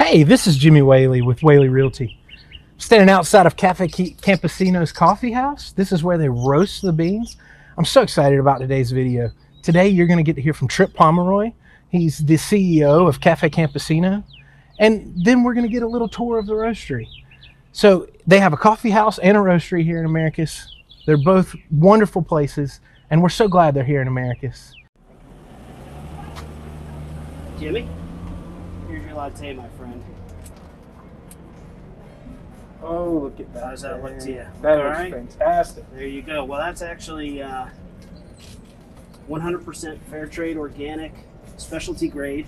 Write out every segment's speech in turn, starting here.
Hey, this is Jimmy Whaley with Whaley Realty. Standing outside of Café Campesino's Coffeehouse. This is where they roast the beans. I'm so excited about today's video. Today you're going to get to hear from Tripp Pomeroy. He's the CEO of Café Campesino. And then we're going to get a little tour of the roastery. So they have a coffee house and a roastery here in Americus. They're both wonderful places, and we're so glad they're here in Americus. Jimmy, here's your latte, my friend. Oh, look at that. How does that look to you? That All is right? fantastic. There you go. Well, that's actually 100% fair trade, organic, specialty grade,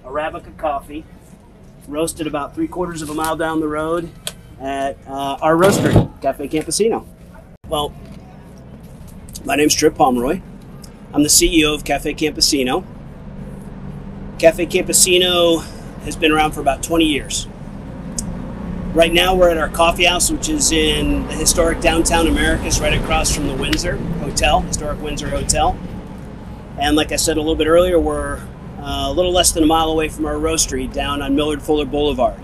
Arabica coffee, roasted about 3/4 of a mile down the road at our roastery, Café Campesino. Well, my name's Tripp Pomeroy. I'm the CEO of Café Campesino. Café Campesino has been around for about 20 years. Right now we're at our coffee house, which is in the historic downtown Americus, right across from the Windsor Hotel, historic Windsor Hotel. And like I said a little bit earlier, we're a little less than a mile away from our roastery down on Millard Fuller Boulevard.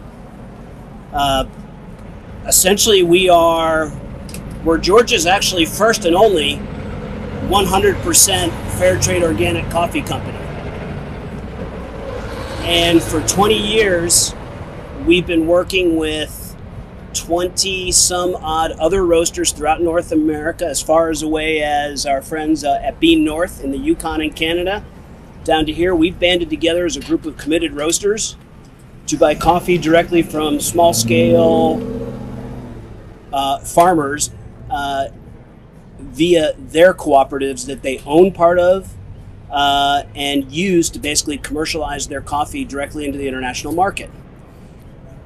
Essentially we're Georgia's actually first and only 100% fair trade organic coffee company. And for 20 years, we've been working with 20 some odd other roasters throughout North America, as far as away as our friends at Bean North in the Yukon and Canada. Down to here, we've banded together as a group of committed roasters to buy coffee directly from small scale farmers via their cooperatives that they own part of and use to basically commercialize their coffee directly into the international market.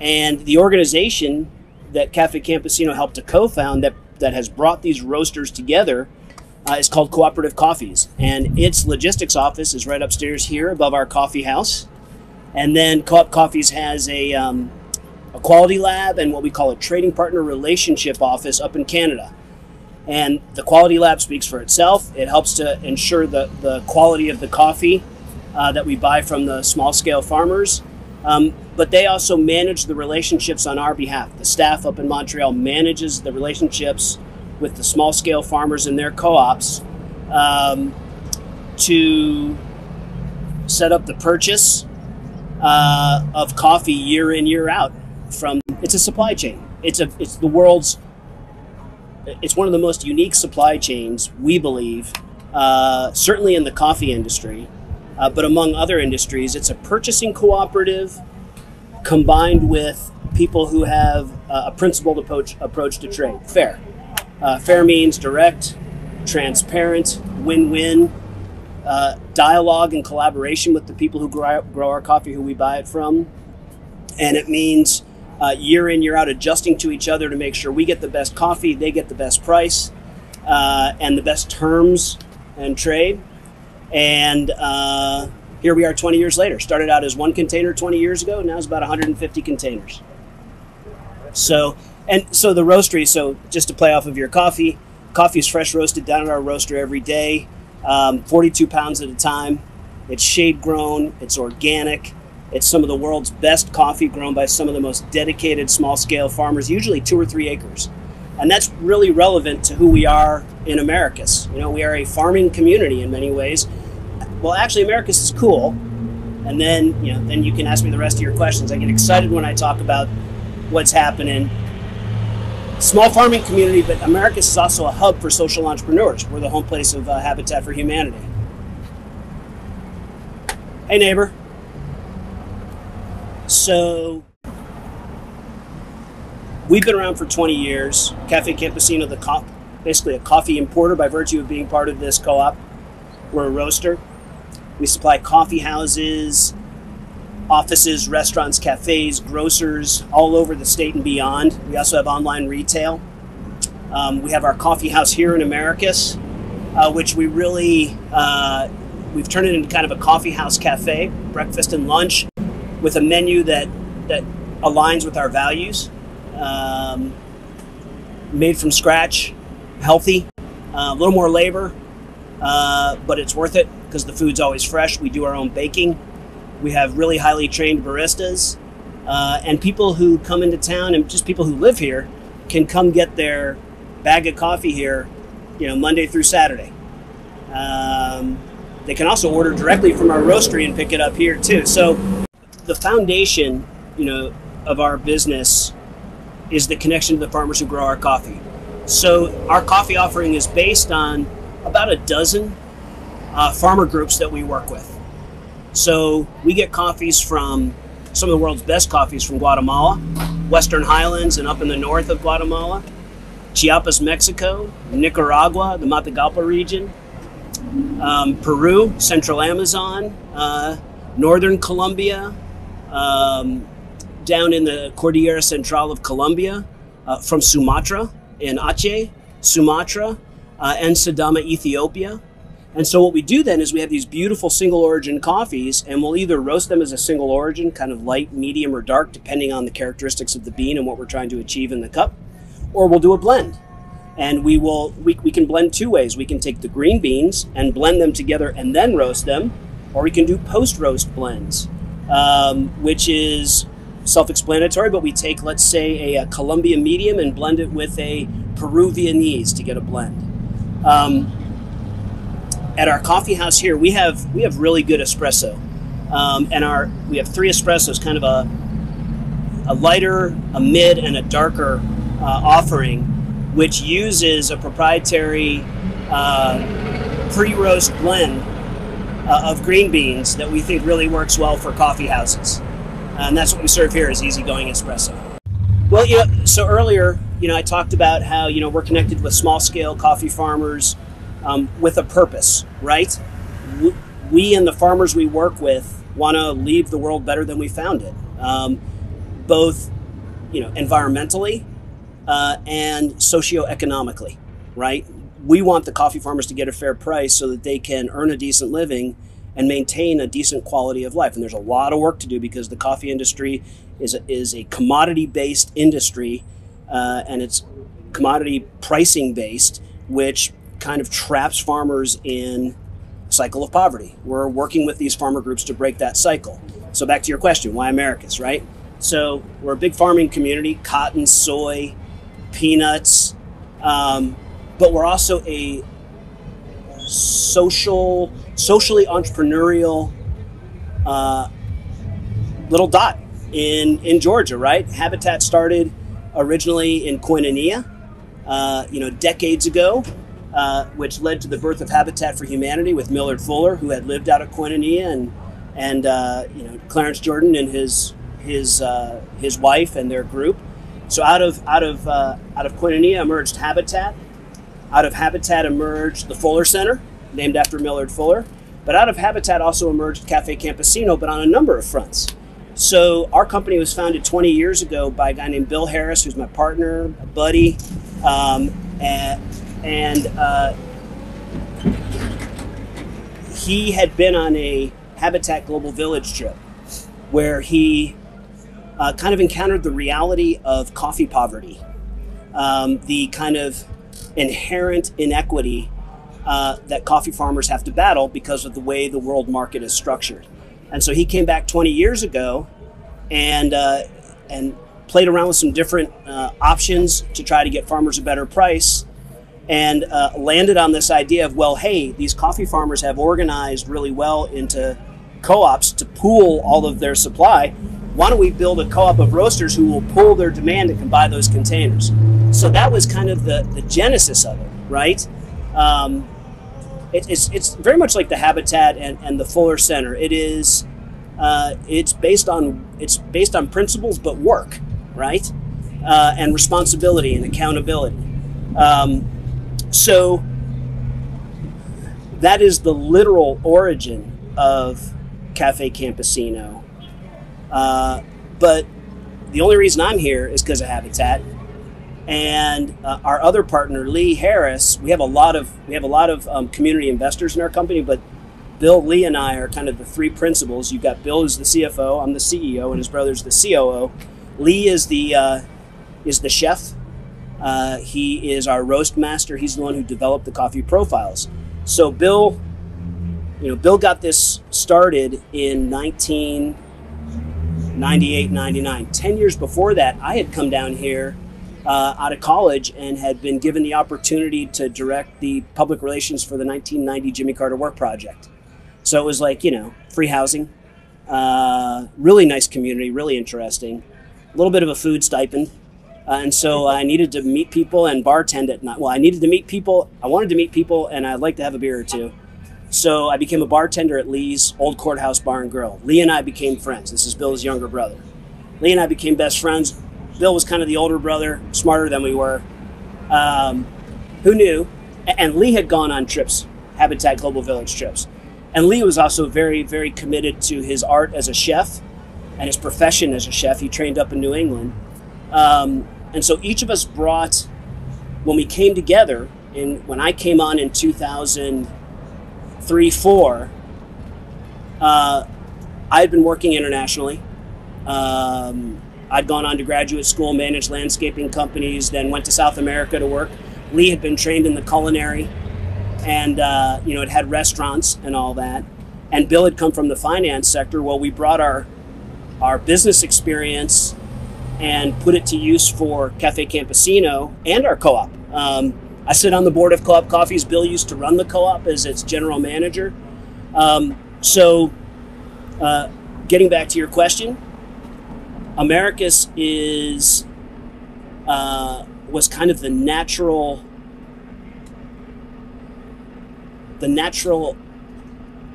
And the organization that Café Campesino helped to co-found that has brought these roasters together is called Cooperative Coffees. And its logistics office is right upstairs here above our coffee house. And then Co-op Coffees has a quality lab and what we call a trading partner relationship office up in Canada. And the quality lab speaks for itself. It helps to ensure the quality of the coffee that we buy from the small scale farmers. But they also manage the relationships on our behalf. The staff up in Montreal manages the relationships with the small scale farmers and their co-ops to set up the purchase of coffee year in, year out. It's a supply chain. It's one of the most unique supply chains, we believe, certainly in the coffee industry, but among other industries. It's a purchasing cooperative combined with people who have a principled approach to trade. Fair. Fair means direct, transparent, win-win, dialogue and collaboration with the people who grow our coffee, who we buy it from. And it means year in, year out, adjusting to each other to make sure we get the best coffee, they get the best price, and the best terms and trade. And here we are 20 years later. Started out as one container 20 years ago, now it's about 150 containers. So the roastery, so just to play off of your coffee is fresh roasted down at our roaster every day, 42 pounds at a time. It's shade grown, it's organic. It's some of the world's best coffee grown by some of the most dedicated small-scale farmers, usually 2 or 3 acres. And that's really relevant to who we are in Americus. You know, we are a farming community in many ways. Well, actually, Americus is cool. And then you can ask me the rest of your questions. I get excited when I talk about what's happening. Small farming community, but Americus is also a hub for social entrepreneurs. We're the home place of Habitat for Humanity. Hey, neighbor. So we've been around for 20 years. Café Campesino, basically a coffee importer by virtue of being part of this co-op. We're a roaster. We supply coffee houses, offices, restaurants, cafes, grocers all over the state and beyond. We also have online retail. We have our coffee house here in Americus, which we really, we've turned it into kind of a coffee house cafe, breakfast and lunch, with a menu that aligns with our values. Made from scratch, healthy, a little more labor, but it's worth it because the food's always fresh. We do our own baking. We have really highly trained baristas. And people who come into town and just people who live here can come get their bag of coffee here, Monday through Saturday. They can also order directly from our roastery and pick it up here too. So the foundation, of our business is the connection to the farmers who grow our coffee. So our coffee offering is based on about a dozen farmer groups that we work with. So we get coffees from some of the world's best coffees from Guatemala, Western Highlands and up in the north of Guatemala, Chiapas, Mexico, Nicaragua, the Matagalpa region, Peru, Central Amazon, Northern Colombia, down in the Cordillera Central of Colombia, from Sumatra in Aceh, Sumatra, and Sidama, Ethiopia. And so what we do then is we have these beautiful single origin coffees, and we'll either roast them as a single origin, kind of light, medium, or dark, depending on the characteristics of the bean and what we're trying to achieve in the cup, or we'll do a blend. And we can blend two ways. We can take the green beans and blend them together and then roast them, or we can do post-roast blends, which is self-explanatory, but we take, let's say, a Colombia medium and blend it with a Peruvianese to get a blend. At our coffee house here, we have really good espresso, and we have 3 espressos, kind of a lighter, a mid, and a darker offering, which uses a proprietary pre-roast blend of green beans that we think really works well for coffee houses, and that's what we serve here is easygoing espresso. Well, so earlier, I talked about how we're connected with small-scale coffee farmers. With a purpose, right? We and the farmers we work with want to leave the world better than we found it, both, environmentally and socioeconomically, right? We want the coffee farmers to get a fair price so that they can earn a decent living and maintain a decent quality of life. And there's a lot of work to do because the coffee industry is a commodity-based industry, and it's commodity pricing-based, which kind of traps farmers in a cycle of poverty. We're working with these farmer groups to break that cycle. So back to your question, why Americus, right? So we're a big farming community, cotton, soy, peanuts, but we're also a socially entrepreneurial little dot in Georgia, right? Habitat started originally in Koinonia, decades ago. Which led to the birth of Habitat for Humanity with Millard Fuller, who had lived out of Koinonia, and Clarence Jordan and his wife and their group. So out of Koinonia emerged Habitat. Out of Habitat emerged the Fuller Center, named after Millard Fuller. But out of Habitat also emerged Café Campesino, but on a number of fronts. So our company was founded 20 years ago by a guy named Bill Harris, who's my partner, a buddy, and he had been on a Habitat Global Village trip where he kind of encountered the reality of coffee poverty, the kind of inherent inequity that coffee farmers have to battle because of the way the world market is structured. And so he came back 20 years ago and played around with some different options to try to get farmers a better price, and landed on this idea of, well, hey, these coffee farmers have organized really well into co-ops to pool all of their supply. Why don't we build a co-op of roasters who will pool their demand and can buy those containers? So that was kind of the genesis of it, right? It's very much like the Habitat and the Fuller Center. It's based on principles, but work, right? And responsibility and accountability. So that is the literal origin of Café Campesino. But the only reason I'm here is because of Habitat. And our other partner, Lee Harris, we have a lot of community investors in our company, but Bill, Lee, and I are kind of the 3 principals. You've got Bill as the CFO, I'm the CEO, and his brother's the COO. Lee is the chef. He is our roast master. He's the one who developed the coffee profiles. So Bill got this started in 98, 99. 10 years before that, I had come down here out of college and had been given the opportunity to direct the public relations for the 1990 Jimmy Carter Work Project. So it was like, you know, free housing, really nice community, really interesting, a little bit of a food stipend. And so I needed to meet people and bartend at night. Well, I needed to meet people. I wanted to meet people, and I'd like to have a beer or two. So I became a bartender at Lee's Old Courthouse Bar and Grill. Lee and I became friends. This is Bill's younger brother. Lee and I became best friends. Bill was kind of the older brother, smarter than we were. Who knew? And Lee had gone on trips, Habitat Global Village trips. And Lee was also very, very committed to his art as a chef and his profession as a chef. He trained up in New England. And so each of us brought, when we came together, when I came on in 2003, 4, I had been working internationally. I'd gone on to graduate school, managed landscaping companies, then went to South America to work. Lee had been trained in the culinary and, had had restaurants and all that. And Bill had come from the finance sector. Well, we brought our business experience and put it to use for Café Campesino and our co-op. I sit on the board of Co-op Coffees. Bill used to run the co-op as its general manager. Getting back to your question, Americus was kind of the natural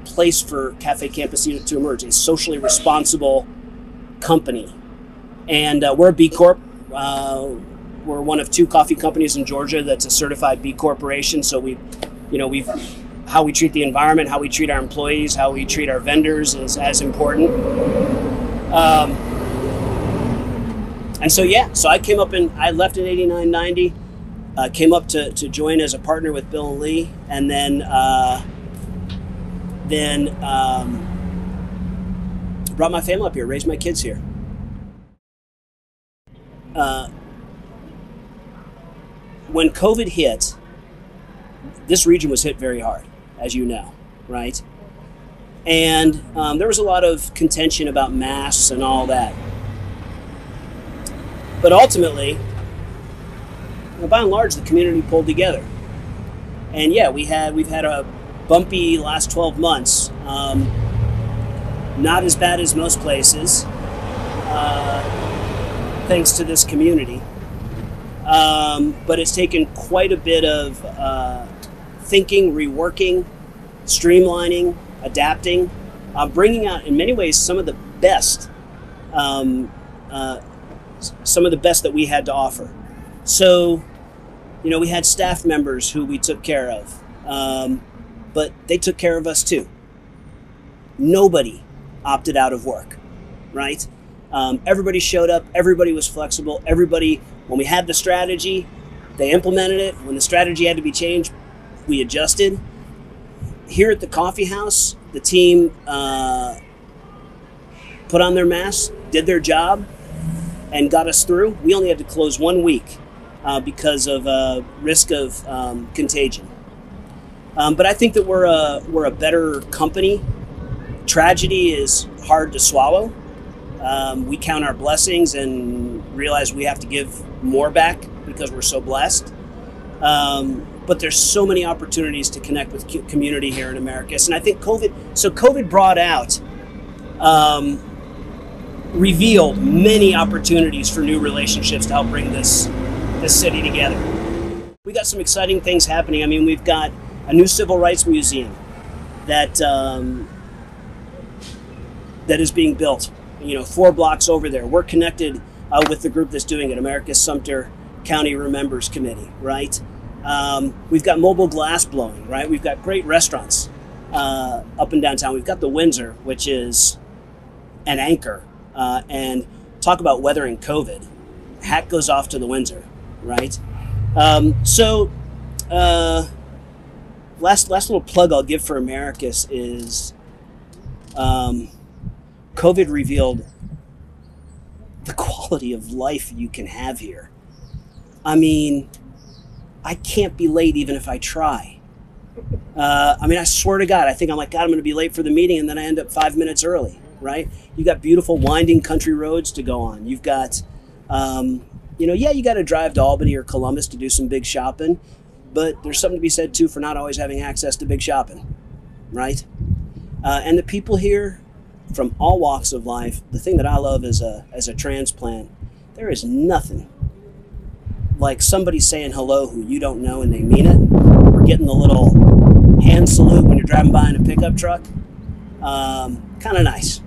place for Café Campesino to emerge, a socially responsible company. And we're a B Corp. We're one of 2 coffee companies in Georgia that's a certified B Corporation. So how we treat the environment, how we treat our employees, how we treat our vendors is as important. So I came up I left in 89, 90, came up to join as a partner with Bill and Lee, and then brought my family up here, raised my kids here. When COVID hit, this region was hit very hard, as you know, right? And there was a lot of contention about masks and all that. But ultimately, by and large, the community pulled together. And yeah, we've had a bumpy last 12 months. Not as bad as most places, thanks to this community. But it's taken quite a bit of thinking, reworking, streamlining, adapting, bringing out, in many ways, some of the best that we had to offer. So, we had staff members who we took care of, but they took care of us too. Nobody opted out of work, right? Everybody showed up, everybody was flexible, when we had the strategy, they implemented it. When the strategy had to be changed, we adjusted. Here at the Coffeehouse, the team put on their masks, did their job, and got us through. We only had to close 1 week because of risk of contagion. But I think that we're a better company. Tragedy is hard to swallow. We count our blessings and realize we have to give more back because we're so blessed. But there's so many opportunities to connect with community here in Americus. And I think COVID brought out, revealed many opportunities for new relationships to help bring this city together. We got some exciting things happening. I mean, we've got a new civil rights museum that is being built, 4 blocks over there. We're connected with the group that's doing it, Americus Sumter County Remembers Committee, right? We've got mobile glass blowing, right? We've got great restaurants up and downtown. We've got the Windsor, which is an anchor. And talk about weathering COVID. Hat goes off to the Windsor, right? Last little plug I'll give for Americus is COVID revealed the quality of life you can have here. I mean, I can't be late even if I try. I swear to God, I think I'm like, God, I'm going to be late for the meeting, and then I end up 5 minutes early. right? You got beautiful winding country roads to go on. You've got, you got to drive to Albany or Columbus to do some big shopping, but there's something to be said too for not always having access to big shopping, right? And the people here from all walks of life, the thing that I love as a transplant, there is nothing like somebody saying hello who you don't know and they mean it, or getting the little hand salute when you're driving by in a pickup truck. Kind of nice.